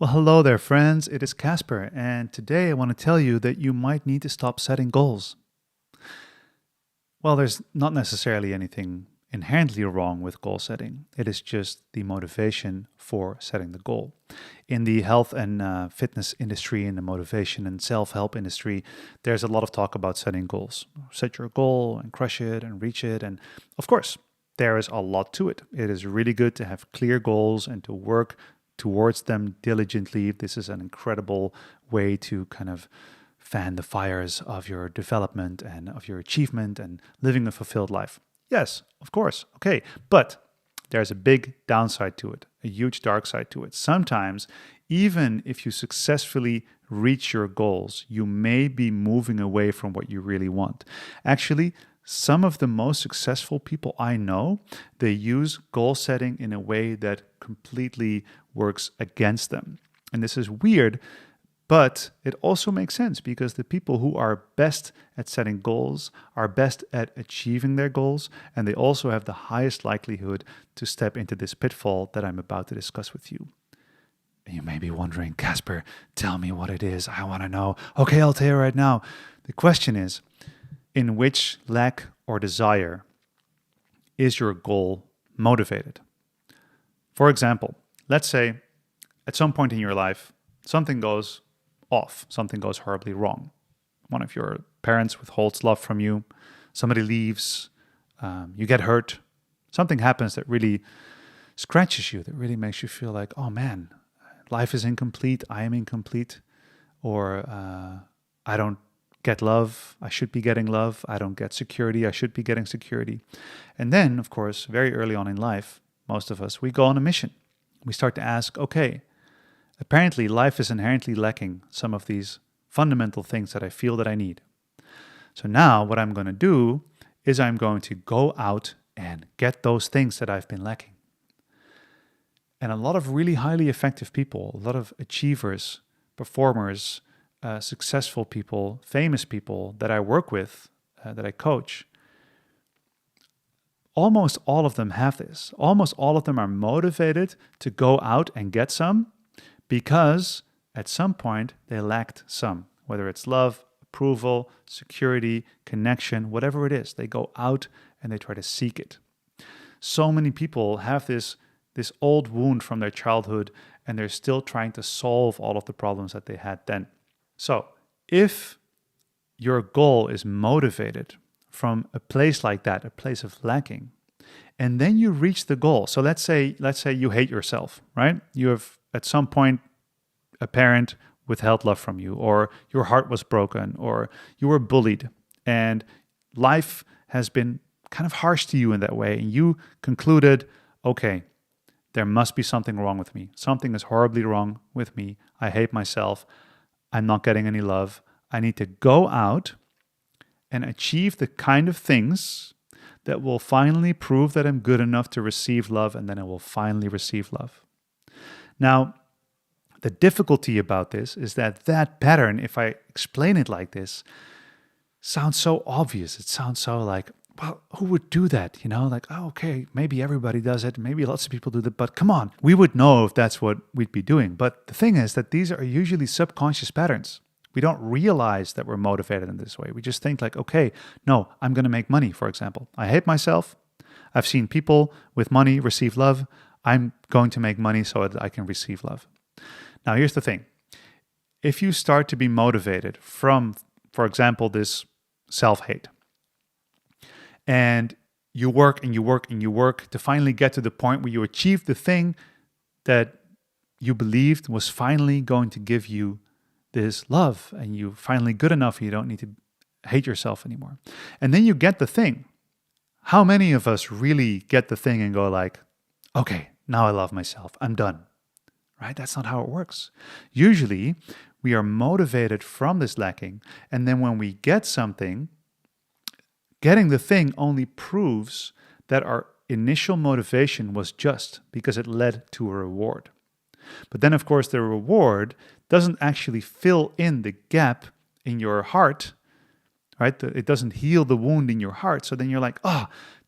Well, hello there, friends. It is Casper, and today I want to tell you that you might need to stop setting goals. Well, there's not necessarily anything inherently wrong with goal setting. It is just the motivation for setting the goal. In the health and fitness industry, in the motivation and self help industry, there's a lot of talk about setting goals. Set your goal and crush it and reach it. And of course, there is a lot to it. It is really good to have clear goals and to work towards them diligently. This is an incredible way to kind of fan the fires of your development and of your achievement and living a fulfilled life. Yes, of course. Okay. But there's a big downside to it, a huge dark side to it. Sometimes, even if you successfully reach your goals, you may be moving away from what you really want. Actually, some of the most successful people I know, they use goal setting in a way that completely works against them. And this is weird, but it also makes sense because the people who are best at setting goals are best at achieving their goals, and they also have the highest likelihood to step into this pitfall that I'm about to discuss with you. And you may be wondering, Casper, tell me what it is. I want to know. Okay, I'll tell you right now. The question is, in which lack or desire is your goal motivated? For example, let's say at some point in your life, something goes off, something goes horribly wrong. One of your parents withholds love from you, somebody leaves, you get hurt, something happens that really scratches you, that really makes you feel like, oh man, life is incomplete, I am incomplete, or I don't get love, I should be getting love, I don't get security, I should be getting security. And then, of course, very early on in life, most of us, we go on a mission. We start to ask, okay, apparently life is inherently lacking some of these fundamental things that I feel that I need. So now what I'm going to do is I'm going to go out and get those things that I've been lacking. And a lot of really highly effective people, a lot of achievers, performers, successful people, famous people that I work with, that I coach, almost all of them have this. Almost all of them are motivated to go out and get some because at some point they lacked some, whether it's love, approval, security, connection, whatever it is. They go out and they try to seek it. So many people have this old wound from their childhood and they're still trying to solve all of the problems that they had then. So if your goal is motivated from a place like that, a place of lacking, and then you reach the goal. So let's say you hate yourself, right? You have at some point a parent withheld love from you, or your heart was broken, or you were bullied, and life has been kind of harsh to you in that way, and you concluded, okay, there must be something wrong with me. Something is horribly wrong with me. I hate myself. I'm not getting any love. I need to go out and achieve the kind of things that will finally prove that I'm good enough to receive love, and then I will finally receive love. Now, the difficulty about this is that pattern, if I explain it like this, sounds so obvious. It sounds so like, well, who would do that? Like, oh, okay, maybe everybody does it. Maybe lots of people do that. But come on, we would know if that's what we'd be doing. But the thing is that these are usually subconscious patterns. We don't realize that we're motivated in this way. We just think like, okay, no, I'm going to make money, for example. I hate myself. I've seen people with money receive love. I'm going to make money so that I can receive love. Now, here's the thing. If you start to be motivated from, for example, this self-hate, and you work and you work and you work to finally get to the point where you achieve the thing that you believed was finally going to give you this love, and you're finally good enough and you don't need to hate yourself anymore. And then you get the thing. How many of us really get the thing and go like, okay, now I love myself. I'm done. Right? That's not how it works. Usually, we are motivated from this lacking, and then when we get something, getting the thing only proves that our initial motivation was just because it led to a reward. But then, of course, the reward doesn't actually fill in the gap in your heart, right? It doesn't heal the wound in your heart. So then you're like,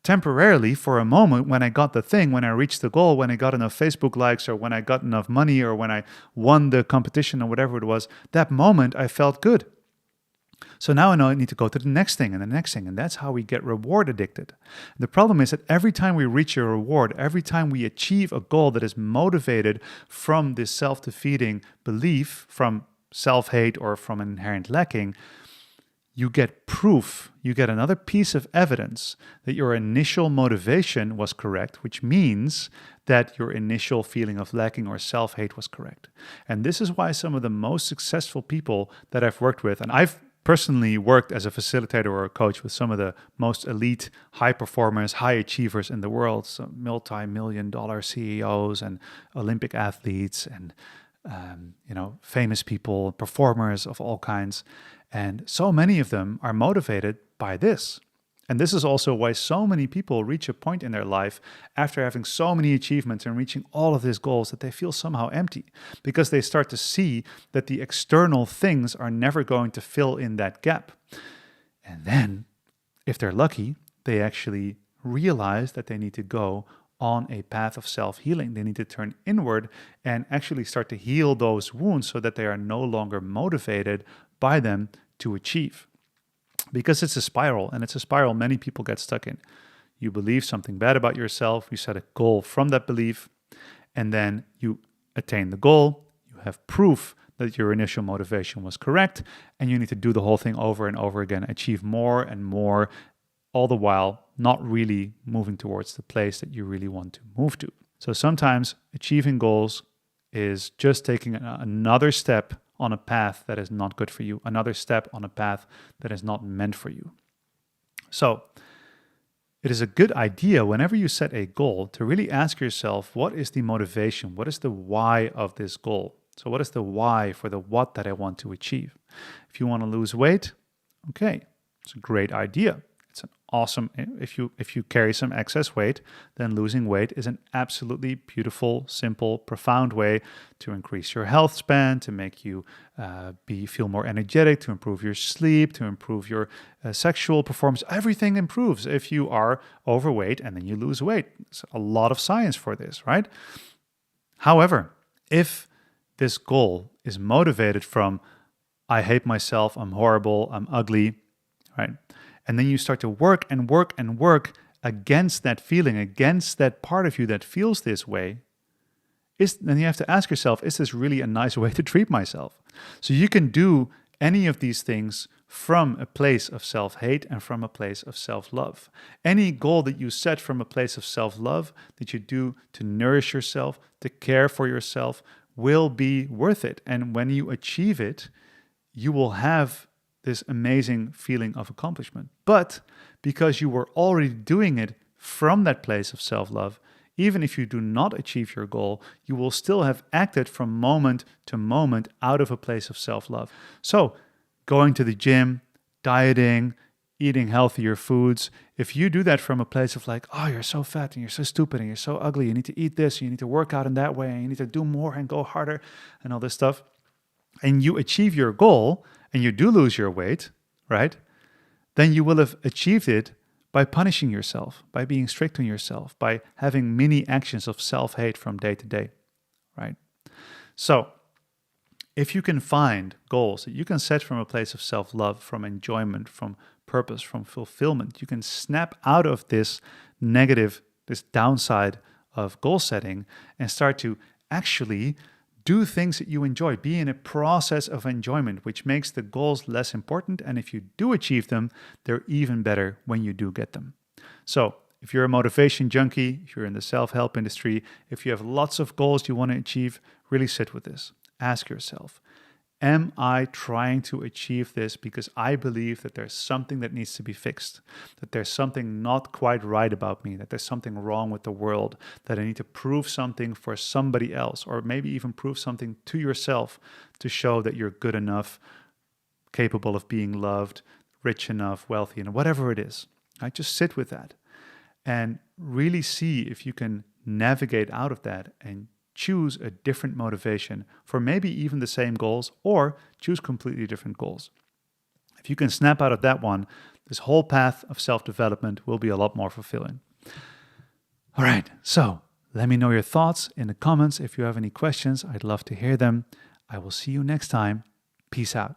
temporarily, for a moment, when I got the thing, when I reached the goal, when I got enough Facebook likes, or when I got enough money, or when I won the competition, or whatever it was, that moment I felt good. So now I know I need to go to the next thing and the next thing. And that's how we get reward addicted. The problem is that every time we reach a reward, every time we achieve a goal that is motivated from this self-defeating belief, from self-hate or from an inherent lacking, you get proof, you get another piece of evidence that your initial motivation was correct, which means that your initial feeling of lacking or self-hate was correct. And this is why some of the most successful people that I've worked with, and I've personally worked as a facilitator or a coach with some of the most elite high performers, high achievers in the world, some multi-million-dollar CEOs and Olympic athletes and famous people, performers of all kinds. And so many of them are motivated by this. And this is also why so many people reach a point in their life after having so many achievements and reaching all of these goals that they feel somehow empty, because they start to see that the external things are never going to fill in that gap. And then, if they're lucky, they actually realize that they need to go on a path of self-healing. They need to turn inward and actually start to heal those wounds so that they are no longer motivated by them to achieve. Because it's a spiral, and it's a spiral many people get stuck in. You believe something bad about yourself, you set a goal from that belief, and then you attain the goal, you have proof that your initial motivation was correct, and you need to do the whole thing over and over again, achieve more and more, all the while not really moving towards the place that you really want to move to. So sometimes achieving goals is just taking another step on a path that is not good for you, another step on a path that is not meant for you. So it is a good idea whenever you set a goal to really ask yourself, what is the motivation? What is the why of this goal? So what is the why for the what that I want to achieve? If you want to lose weight, okay, it's a great idea. It's an awesome, if you carry some excess weight, then losing weight is an absolutely beautiful, simple, profound way to increase your health span, to make you feel more energetic, to improve your sleep, to improve your sexual performance. Everything improves if you are overweight and then you lose weight. There's a lot of science for this, right? However, if this goal is motivated from, I hate myself, I'm horrible, I'm ugly, right? And then you start to work and work and work against that feeling, against that part of you that feels this way, then you have to ask yourself, is this really a nice way to treat myself? So you can do any of these things from a place of self-hate and from a place of self-love. Any goal that you set from a place of self-love, that you do to nourish yourself, to care for yourself, will be worth it. And when you achieve it, you will have this amazing feeling of accomplishment. But because you were already doing it from that place of self-love, even if you do not achieve your goal, you will still have acted from moment to moment out of a place of self-love. So going to the gym, dieting, eating healthier foods, if you do that from a place of like, oh, you're so fat and you're so stupid and you're so ugly, you need to eat this, you need to work out in that way, and you need to do more and go harder and all this stuff, and you achieve your goal, and you do lose your weight, right? Then you will have achieved it by punishing yourself, by being strict on yourself, by having many actions of self-hate from day to day, right? So if you can find goals that you can set from a place of self-love, from enjoyment, from purpose, from fulfillment, you can snap out of this negative, this downside of goal setting and start to actually do things that you enjoy. Be in a process of enjoyment, which makes the goals less important. And if you do achieve them, they're even better when you do get them. So if you're a motivation junkie, if you're in the self-help industry, if you have lots of goals you want to achieve, really sit with this. Ask yourself, am I trying to achieve this because I believe that there's something that needs to be fixed, that there's something not quite right about me, that there's something wrong with the world, that I need to prove something for somebody else, or maybe even prove something to yourself to show that you're good enough, capable of being loved, rich enough, wealthy enough, whatever it is. Right? Just sit with that and really see if you can navigate out of that and choose a different motivation for maybe even the same goals, or choose completely different goals. If you can snap out of that one, this whole path of self-development will be a lot more fulfilling. All right, so let me know your thoughts in the comments. If you have any questions, I'd love to hear them. I will see you next time. Peace out.